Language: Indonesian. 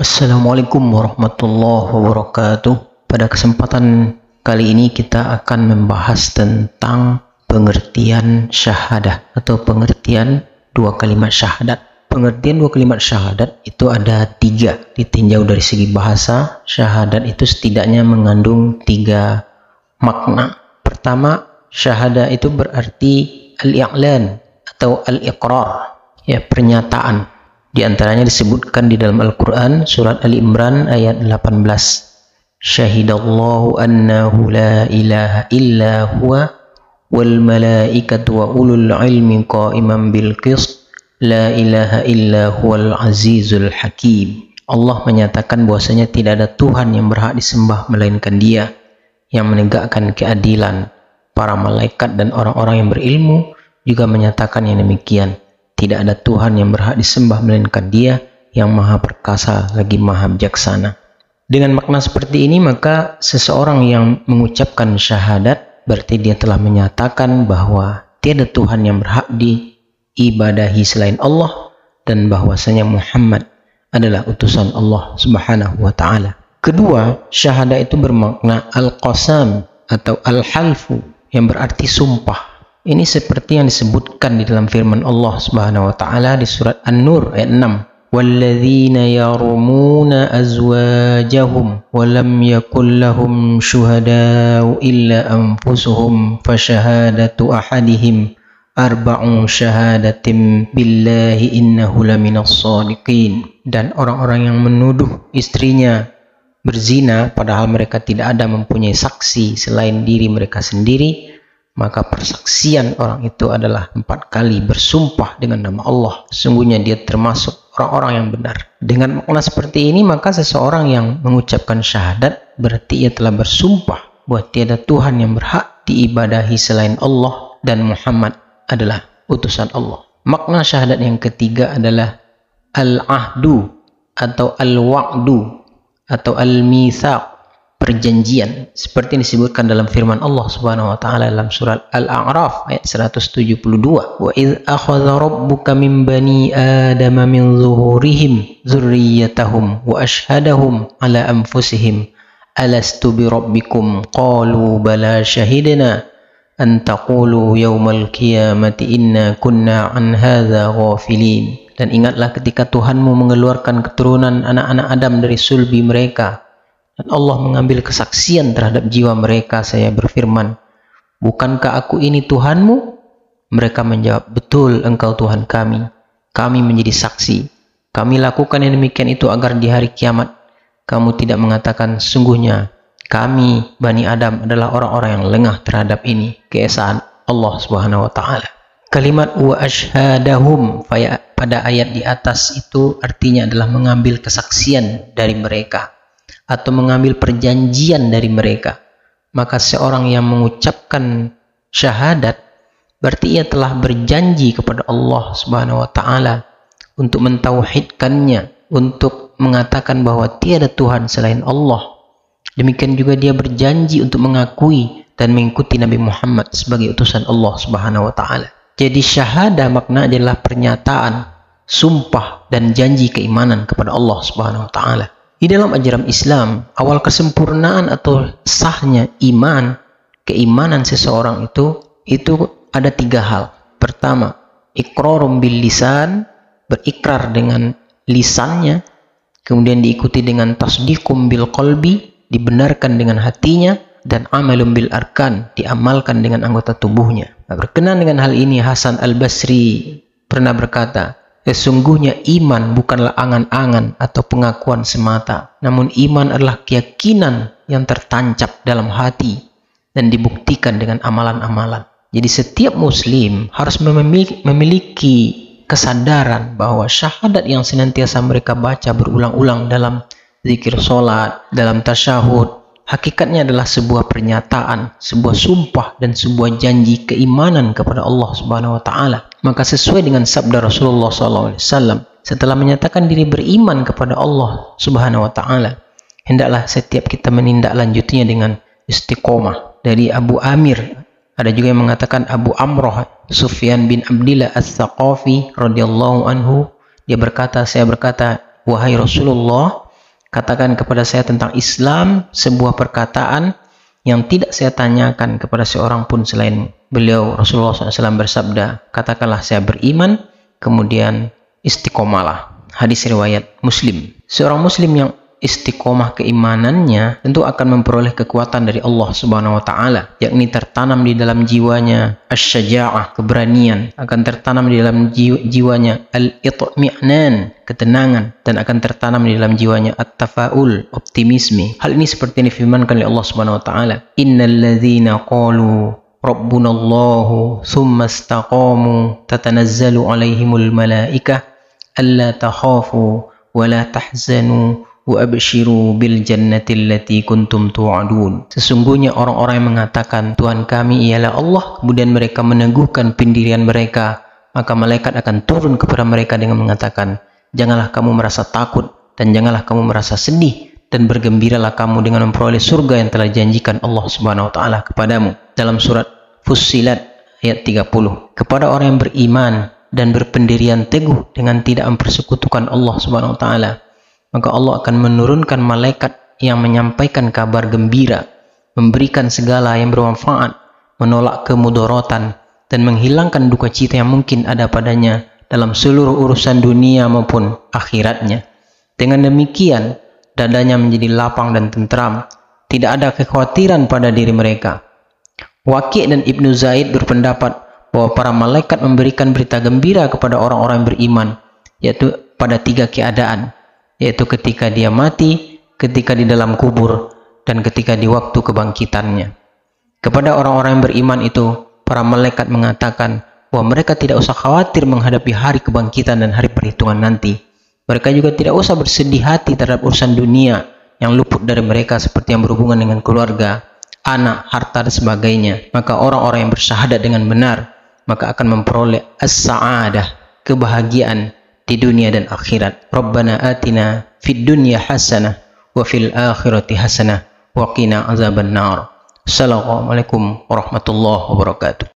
Assalamualaikum warahmatullahi wabarakatuh. Pada kesempatan kali ini kita akan membahas tentang pengertian syahadah atau pengertian dua kalimat syahadat. Pengertian dua kalimat syahadat itu ada tiga. Ditinjau dari segi bahasa, syahadat itu setidaknya mengandung tiga makna. Pertama, syahadah itu berarti al-i'lan atau al-iqrar, ya, pernyataan. Di antaranya disebutkan di dalam Al-Quran surat Ali Imran ayat 18. Syahidallahu annahu la ilaha illa huwa wal malaikatu wa ulul ilmi qa'iman bil qist la ilaha illa huwal azizul hakim. Allah menyatakan bahwasanya tidak ada Tuhan yang berhak disembah melainkan Dia yang menegakkan keadilan. Para malaikat dan orang-orang yang berilmu juga menyatakan yang demikian. Tidak ada Tuhan yang berhak disembah melainkan Dia yang maha perkasa lagi maha bijaksana. Dengan makna seperti ini, maka seseorang yang mengucapkan syahadat berarti dia telah menyatakan bahwa tiada Tuhan yang berhak diibadahi selain Allah dan bahwasanya Muhammad adalah utusan Allah Subhanahu wa taala. Kedua, syahadat itu bermakna al-qasam atau al-halfu yang berarti sumpah. Ini seperti yang disebutkan di dalam firman Allah Subhanahu wa taala di surat An-Nur ayat 6. Walladzina yarumuna azwajahum wa lam yakul lahum syuhada'u illa anfusuhum fasyahadatu ahadihim arba'u syahadatin billahi innahu laminas shadiqin. Dan orang-orang yang menuduh istrinya berzina padahal mereka tidak ada mempunyai saksi selain diri mereka sendiri, maka persaksian orang itu adalah 4 kali bersumpah dengan nama Allah. Sungguhnya dia termasuk orang-orang yang benar. Dengan makna seperti ini, maka seseorang yang mengucapkan syahadat berarti ia telah bersumpah bahwa tiada Tuhan yang berhak diibadahi selain Allah dan Muhammad adalah utusan Allah. Makna syahadat yang ketiga adalah al-ahdu atau al-wa'du atau al-mitsaq, perjanjian, seperti yang disebutkan dalam firman Allah Subhanahu wa taala dalam surat Al-A'raf ayat 172. Wa idz akhadha rabbuka min bani adama min zuhurihim dzurriyyatahum wa ashhadahum ala anfusihim alastu bi rabbikum qalu bala shahidna an taqulu yaumal qiyamati inna kunna an hadza ghafilin. Dan ingatlah ketika Tuhanmu mengeluarkan keturunan anak-anak Adam dari sulbi mereka dan Allah mengambil kesaksian terhadap jiwa mereka. Saya berfirman, bukankah aku ini Tuhanmu? Mereka menjawab, betul, engkau Tuhan kami. Kami menjadi saksi. Kami lakukan yang demikian itu agar di hari kiamat kamu tidak mengatakan sungguhnya kami Bani Adam adalah orang-orang yang lengah terhadap ini, keesaan Allah Subhanahu wa taala. Kalimat wa ashhadahum pada ayat di atas itu artinya adalah mengambil kesaksian dari mereka atau mengambil perjanjian dari mereka. Maka seorang yang mengucapkan syahadat berarti ia telah berjanji kepada Allah Subhanahu wa taala untuk mentauhidkannya, untuk mengatakan bahwa tiada Tuhan selain Allah. Demikian juga dia berjanji untuk mengakui dan mengikuti Nabi Muhammad sebagai utusan Allah Subhanahu wa taala. Jadi syahadah makna adalah pernyataan, sumpah dan janji keimanan kepada Allah Subhanahu wa taala. Di dalam ajaran Islam, awal kesempurnaan atau sahnya iman, keimanan seseorang itu ada 3 hal. Pertama, iqrarum bil lisan, berikrar dengan lisannya, kemudian diikuti dengan tasdiqum bil qalbi, dibenarkan dengan hatinya, dan amalum bil arkan, diamalkan dengan anggota tubuhnya. Nah, berkenan dengan hal ini Hasan Al-Basri pernah berkata, sesungguhnya iman bukanlah angan-angan atau pengakuan semata, namun iman adalah keyakinan yang tertancap dalam hati dan dibuktikan dengan amalan-amalan. Jadi setiap muslim harus memiliki kesadaran bahwa syahadat yang senantiasa mereka baca berulang-ulang dalam zikir salat, dalam tasyahud, hakikatnya adalah sebuah pernyataan, sebuah sumpah dan sebuah janji keimanan kepada Allah Subhanahu wa taala. Maka sesuai dengan sabda Rasulullah SAW, setelah menyatakan diri beriman kepada Allah Subhanahu wa taala, hendaklah setiap kita menindaklanjutinya dengan istiqomah. Dari Abu Amir, ada juga yang mengatakan Abu Amroh, Sufyan bin Abdillah Ats-Tsaqafi radhiyallahu anhu, dia berkata, saya berkata, wahai Rasulullah, Katakan kepada saya tentang Islam sebuah perkataan yang tidak saya tanyakan kepada seorang pun selain beliau. Rasulullah SAW bersabda, katakanlah saya beriman, kemudian istiqomalah. Hadis riwayat Muslim. Seorang Muslim yang istiqomah keimanannya tentu akan memperoleh kekuatan dari Allah Subhanahu wa taala, yakni tertanam di dalam jiwanya asy-syaja'ah, keberanian, akan tertanam di dalam jiwanya al-itmi'nan, ketenangan, dan akan tertanam di dalam jiwanya at-tafaul, optimisme. Hal ini seperti yang difirmankan oleh Allah Subhanahu wa taala, innal ladzina qalu rabbunallahu tsumma istaqamu tatanazzalu alaihimul malaikah alla takhafu wa la tahzanu wa abshiru bil jannati allati kuntum tu'adun. Sesungguhnya orang-orang yang mengatakan Tuhan kami ialah Allah, kemudian mereka meneguhkan pendirian mereka, maka malaikat akan turun kepada mereka dengan mengatakan, janganlah kamu merasa takut dan janganlah kamu merasa sedih, dan bergembiralah kamu dengan memperoleh surga yang telah dijanjikan Allah Subhanahu wa taala kepadamu. Dalam surat Fussilat ayat 30. Kepada orang yang beriman dan berpendirian teguh dengan tidak mempersekutukan Allah Subhanahu wa taala, maka Allah akan menurunkan malaikat yang menyampaikan kabar gembira, memberikan segala yang bermanfaat, menolak kemudorotan, dan menghilangkan duka cita yang mungkin ada padanya dalam seluruh urusan dunia maupun akhiratnya. Dengan demikian, dadanya menjadi lapang dan tentram, tidak ada kekhawatiran pada diri mereka. Waqi' dan Ibnu Zaid berpendapat bahwa para malaikat memberikan berita gembira kepada orang-orang yang beriman, yaitu pada 3 keadaan, yaitu ketika dia mati, ketika di dalam kubur, dan ketika di waktu kebangkitannya. Kepada orang-orang yang beriman itu, para malaikat mengatakan bahwa mereka tidak usah khawatir menghadapi hari kebangkitan dan hari perhitungan nanti. Mereka juga tidak usah bersedih hati terhadap urusan dunia yang luput dari mereka, seperti yang berhubungan dengan keluarga, anak, harta, dan sebagainya. Maka orang-orang yang bersyahadat dengan benar, maka akan memperoleh as-sa'adah, kebahagiaan di dunia dan akhirat. Rabbana atina fid dunya hasanah wa fil akhirati hasanah wa qina azabannar. Assalamualaikum warahmatullahi wabarakatuh.